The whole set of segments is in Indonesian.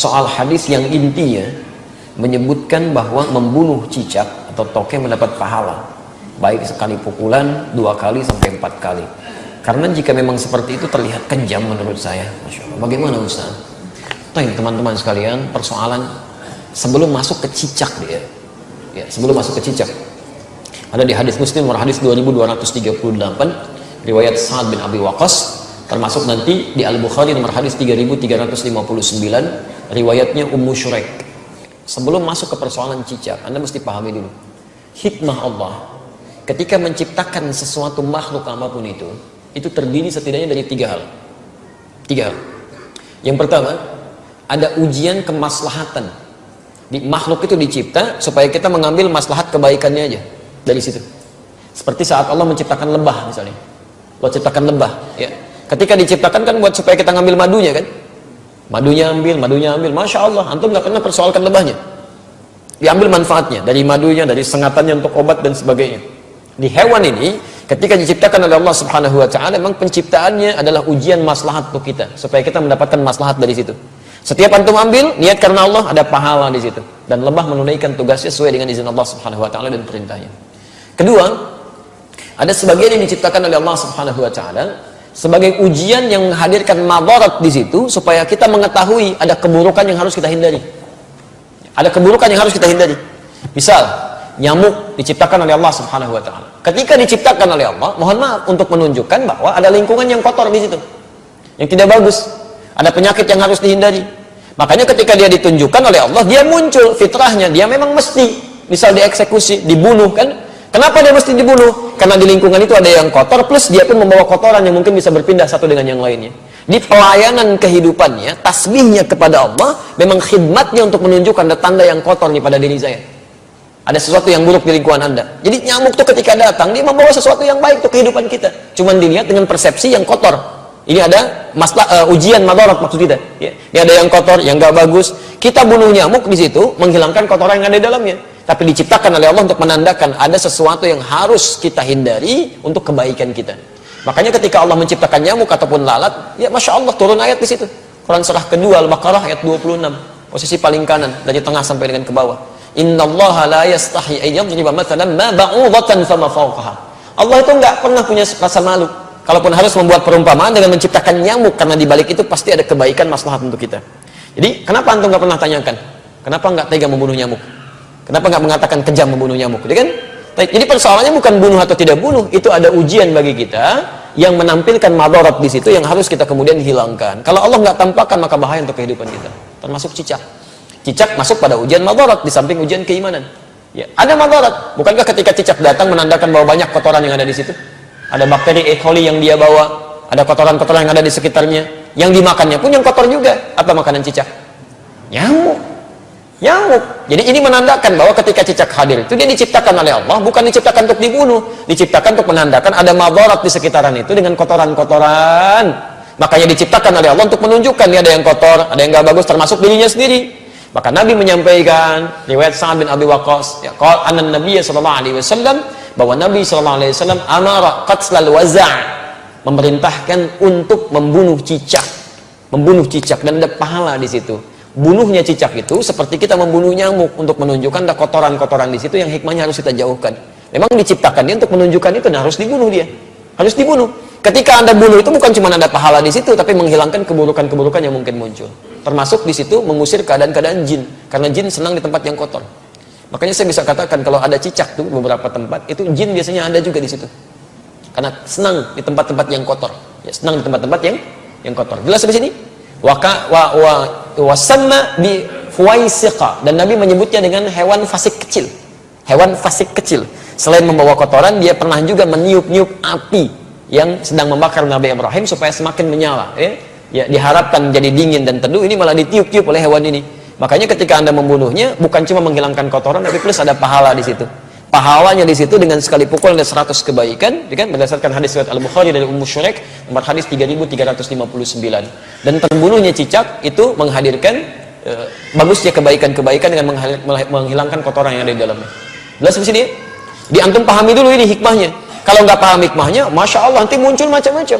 soal hadis yang intinya menyebutkan bahwa membunuh cicak atau tokek mendapat pahala, baik sekali pukulan, 2 kali sampai 4 kali. Karena jika memang seperti itu terlihat kejam menurut saya. Masya Allah. Bagaimana Ustaz? Teman-teman sekalian, persoalan sebelum masuk ke cicak dia. Ya, sebelum masuk ke cicak. Ada di hadis Muslim nomor hadis 2238 riwayat Sa'ad bin Abi Waqqas, termasuk nanti di Al-Bukhari nomor hadis 3359 riwayatnya Ummu Syuraik. Sebelum masuk ke persoalan cicak, Anda mesti pahami dulu hikmah Allah ketika menciptakan sesuatu makhluk apapun itu terdiri setidaknya dari 3 hal. 3 hal. Yang pertama, ada ujian kemaslahatan. Di makhluk itu dicipta supaya kita mengambil maslahat kebaikannya aja dari situ. Seperti saat Allah menciptakan lebah misalnya. Allah ciptakan lebah, ya. Ketika diciptakan kan buat supaya kita ngambil madunya kan. Madunya ambil, Masya Allah, antum nggak pernah persoalkan lebahnya. Diambil manfaatnya dari madunya, dari sengatannya untuk obat dan sebagainya. Di hewan ini, ketika diciptakan oleh Allah Subhanahu wa Ta'ala, memang penciptaannya adalah ujian maslahat untuk kita, supaya kita mendapatkan maslahat dari situ. Setiap antum ambil, niat karena Allah, ada pahala di situ. Dan lebah menunaikan tugasnya sesuai dengan izin Allah Subhanahu wa Ta'ala dan perintahnya. Kedua, ada sebagian yang diciptakan oleh Allah Subhanahu wa Ta'ala sebagai ujian yang menghadirkan madarat di situ, supaya kita mengetahui ada keburukan yang harus kita hindari. Ada keburukan yang harus kita hindari. Misal, nyamuk diciptakan oleh Allah Subhanahu wa Ta'ala. Ketika diciptakan oleh Allah, mohon maaf, untuk menunjukkan bahwa ada lingkungan yang kotor di situ, yang tidak bagus, ada penyakit yang harus dihindari. Makanya ketika dia ditunjukkan oleh Allah, dia muncul fitrahnya, dia memang mesti, misal dieksekusi, dibunuh kan. Kenapa dia mesti dibunuh? Karena di lingkungan itu ada yang kotor, plus dia pun membawa kotoran yang mungkin bisa berpindah satu dengan yang lainnya. Di pelayanan kehidupannya, tasbihnya kepada Allah, memang khidmatnya untuk menunjukkan ada tanda yang kotor nih pada diri saya. Ada sesuatu yang buruk di lingkungan Anda. Jadi nyamuk itu ketika datang, dia membawa sesuatu yang baik untuk kehidupan kita. Cuman dilihat dengan persepsi yang kotor. Ini ada ujian madarat maksud kita. Ya. Ini ada yang kotor, yang gak bagus. Kita bunuh nyamuk di situ, menghilangkan kotoran yang ada di dalamnya. Tapi diciptakan oleh Allah untuk menandakan ada sesuatu yang harus kita hindari untuk kebaikan kita. Makanya ketika Allah menciptakan nyamuk ataupun lalat, ya Masya Allah turun ayat di situ. Quran surah kedua Al-Baqarah ayat 26, posisi paling kanan dari tengah sampai dengan ke bawah. Innallaha la yastahi an yadhriba mathalan ma ba'udatan fama fawqaha. Allah itu enggak pernah punya rasa malu kalaupun harus membuat perumpamaan dengan menciptakan nyamuk, karena di balik itu pasti ada kebaikan maslahat untuk kita. Jadi kenapa antum enggak pernah tanyakan? Kenapa enggak tega membunuh nyamuk? Kenapa enggak mengatakan kejam membunuh nyamuk? Jadi persoalannya bukan bunuh atau tidak bunuh, itu ada ujian bagi kita yang menampilkan madarat di situ yang harus kita kemudian hilangkan. Kalau Allah nggak tampakkan, maka bahaya untuk kehidupan kita. Termasuk cicak. Cicak masuk pada ujian madarat di samping ujian keimanan. Ya, ada madarat. Bukankah ketika cicak datang menandakan bahwa banyak kotoran yang ada di situ? Ada bakteri E. coli yang dia bawa, ada kotoran-kotoran yang ada di sekitarnya. Yang dimakannya pun yang kotor juga. Apa makanan cicak? Nyamuk. Jadi ini menandakan bahwa ketika cicak hadir itu dia diciptakan oleh Allah, bukan diciptakan untuk dibunuh, diciptakan untuk menandakan ada madarat di sekitaran itu dengan kotoran-kotoran. Makanya diciptakan oleh Allah untuk menunjukkan dia ada yang kotor, ada yang gak bagus, termasuk dirinya sendiri. Maka Nabi menyampaikan riwayat Sa'ad bin Abi Waqqas, ya, qala anna Nabiy sallallahu alaihi wasallam, bahwa Nabi sallallahu alaihi wasallam amara qatlal waza', memerintahkan untuk membunuh cicak dan ada pahala di situ. Bunuhnya cicak itu seperti kita membunuh nyamuk, untuk menunjukkan ada kotoran-kotoran di situ yang hikmahnya harus kita jauhkan. Memang diciptakan dia untuk menunjukkan itu, nah harus dibunuh dia. Harus dibunuh. Ketika Anda bunuh itu bukan cuma ada pahala di situ, tapi menghilangkan keburukan-keburukan yang mungkin muncul. Termasuk di situ mengusir keadaan-keadaan jin, karena jin senang di tempat yang kotor. Makanya saya bisa katakan kalau ada cicak tuh beberapa tempat, itu jin biasanya ada juga di situ. Karena senang di tempat-tempat yang kotor. Ya, senang di tempat-tempat yang kotor. Jelas di sini? Wasanna bi fuwaisiqa, dan Nabi menyebutnya dengan hewan fasik kecil. Hewan fasik kecil. Selain membawa kotoran, dia pernah juga meniup-niup api yang sedang membakar Nabi Ibrahim supaya semakin menyala. Ya, diharapkan menjadi dingin dan teduh, ini malah ditiup-tiup oleh hewan ini. Makanya ketika Anda membunuhnya, bukan cuma menghilangkan kotoran, tapi plus ada pahala di situ. Pahalanya di situ dengan sekali pukul ada 100 kebaikan, ya kan? Berdasarkan hadis riwayat Al-Bukhari dari Ummu Syuraik nomor hadis 3359. Dan terbunuhnya cicak itu menghadirkan bagusnya kebaikan-kebaikan dengan menghilangkan kotoran yang ada di dalamnya. Jelas di sini? Di antum pahami dulu ini hikmahnya. Kalau nggak paham hikmahnya, Masya Allah nanti muncul macam-macam.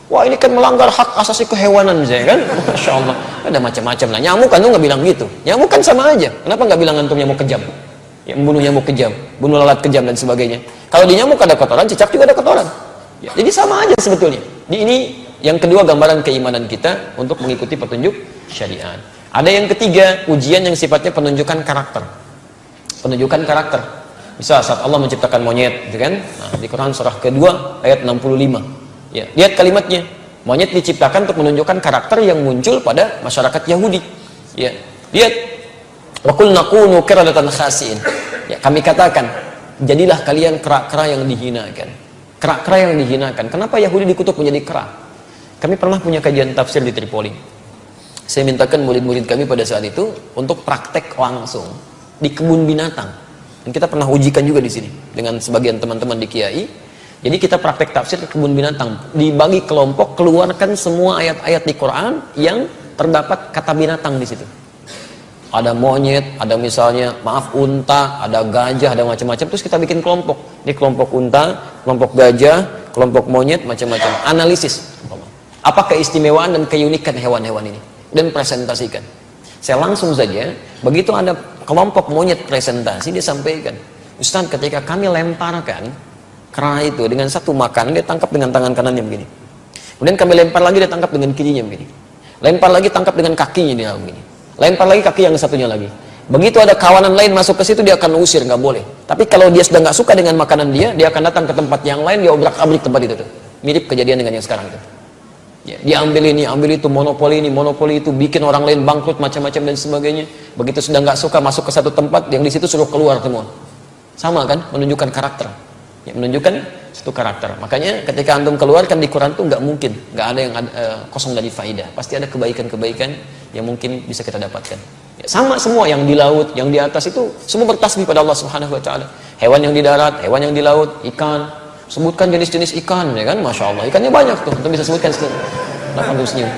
Wah ini kan melanggar hak asasi kehewanan misalnya kan. Masya Allah, ada macam-macam lah. Nyamuk kan tuh nggak bilang gitu. Nyamuk kan sama aja. Kenapa nggak bilang antum nyamuk kejam? Yang membunuh nyamuk kejam, bunuh lalat kejam dan sebagainya. Kalau di nyamuk ada kotoran, cicak juga ada kotoran. Ya, jadi sama aja sebetulnya. Ini yang kedua gambaran keimanan kita untuk mengikuti petunjuk syariat. Ada yang ketiga, ujian yang sifatnya penunjukan karakter. Penunjukan karakter. Misal saat Allah menciptakan monyet, gitu kan? Nah, di Quran surah kedua ayat 65. Ya, lihat kalimatnya. Monyet diciptakan untuk menunjukkan karakter yang muncul pada masyarakat Yahudi. Ya, lihat. Wa qulna kunu qiradatan khasiin. Ya, kami katakan, jadilah kalian kera-kera yang dihinakan. Kera-kera yang dihinakan. Kenapa Yahudi dikutuk menjadi kera? Kami pernah punya kajian tafsir di Tripoli. Saya mintakan murid-murid kami pada saat itu untuk praktek langsung di kebun binatang. Dan kita pernah ujikan juga di sini dengan sebagian teman-teman di Kiai. Jadi kita praktek tafsir ke kebun binatang, dibagi kelompok, keluarkan semua ayat-ayat di Quran yang terdapat kata binatang di situ. Ada monyet, ada misalnya maaf unta, ada gajah, ada macam-macam. Terus kita bikin kelompok. Ini kelompok unta, kelompok gajah, kelompok monyet, macam-macam. Analisis. Apa keistimewaan dan keunikan hewan-hewan ini? Dan presentasikan. Saya langsung saja, begitu ada kelompok monyet presentasi, dia sampaikan, Ustaz, ketika kami lemparkan kera itu dengan satu makan, dia tangkap dengan tangan kanannya begini. Kemudian kami lempar lagi, dia tangkap dengan kirinya begini. Lempar lagi, tangkap dengan kakinya dia begini. Lempar lagi kaki yang satunya lagi. Begitu ada kawanan lain masuk ke situ, dia akan usir, nggak boleh. Tapi kalau dia sudah nggak suka dengan makanan dia akan datang ke tempat yang lain, dia obrak-abrik tempat itu tuh. Mirip kejadian dengan yang sekarang itu. Ya, dia ambil ini, ambil itu, monopoli ini, monopoli itu, bikin orang lain bangkrut macam-macam dan sebagainya. Begitu sudah nggak suka masuk ke satu tempat, yang di situ suruh keluar semua. Sama kan, menunjukkan karakter. Ya, menunjukkan satu karakter. Makanya ketika antum keluarkan di Quran tuh nggak mungkin, nggak ada yang kosong dari faidah. Pasti ada kebaikan-kebaikan yang mungkin bisa kita dapatkan. Ya, sama semua yang di laut, yang di atas itu semua bertasbih pada Allah Subhanahu Wa Taala. Hewan yang di darat, hewan yang di laut, ikan. Sebutkan jenis-jenis ikan, ya kan? Masya Allah, ikannya banyak tuh. Antum bisa sebutkan senyum. Antum senyum.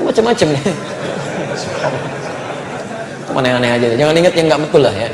Macam-macam nih. Aneh-aneh aja. Jangan ingat yang nggak betul lah ya.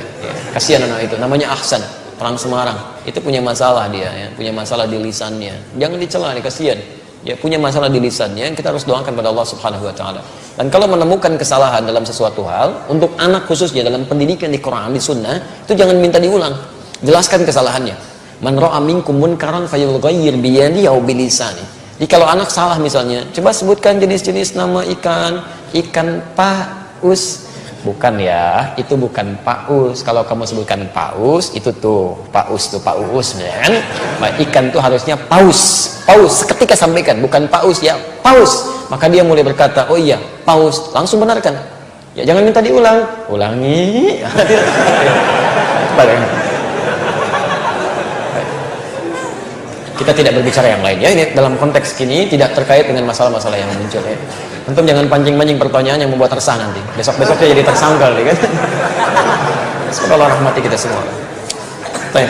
Kasihan anak itu. Namanya Ahsan. Orang Semarang itu punya masalah dia ya, punya masalah di lisannya, jangan dicela nih, kasihan ya, punya masalah di lisannya, kita harus doakan pada Allah Subhanahu Wa Taala. Dan kalau menemukan kesalahan dalam sesuatu hal, untuk anak khususnya dalam pendidikan di Quran, di Sunnah, itu jangan minta diulang, jelaskan kesalahannya. Man ra'a minkum munkaran falyughayyir bi yadihi aw bi lisani. Jadi kalau anak salah misalnya, coba sebutkan jenis-jenis nama ikan paus. Bukan ya, itu bukan paus. Kalau kamu sebutkan paus, itu tuh paus tuh paus, ya kan? Nah, ikan tuh harusnya paus. Paus, seketika sampaikan, bukan paus ya, paus. Maka dia mulai berkata, oh iya, paus. Langsung benarkan. Ya jangan minta diulang. Ulangi. Kita tidak berbicara yang lain ya. Ini dalam konteks ini tidak terkait dengan masalah-masalah yang muncul ya. Antum jangan pancing-pancing pertanyaan yang membuat resah nanti. Besok-besoknya jadi tersangkal ya kan. Semoga Allah rahmati kita semua. Baik.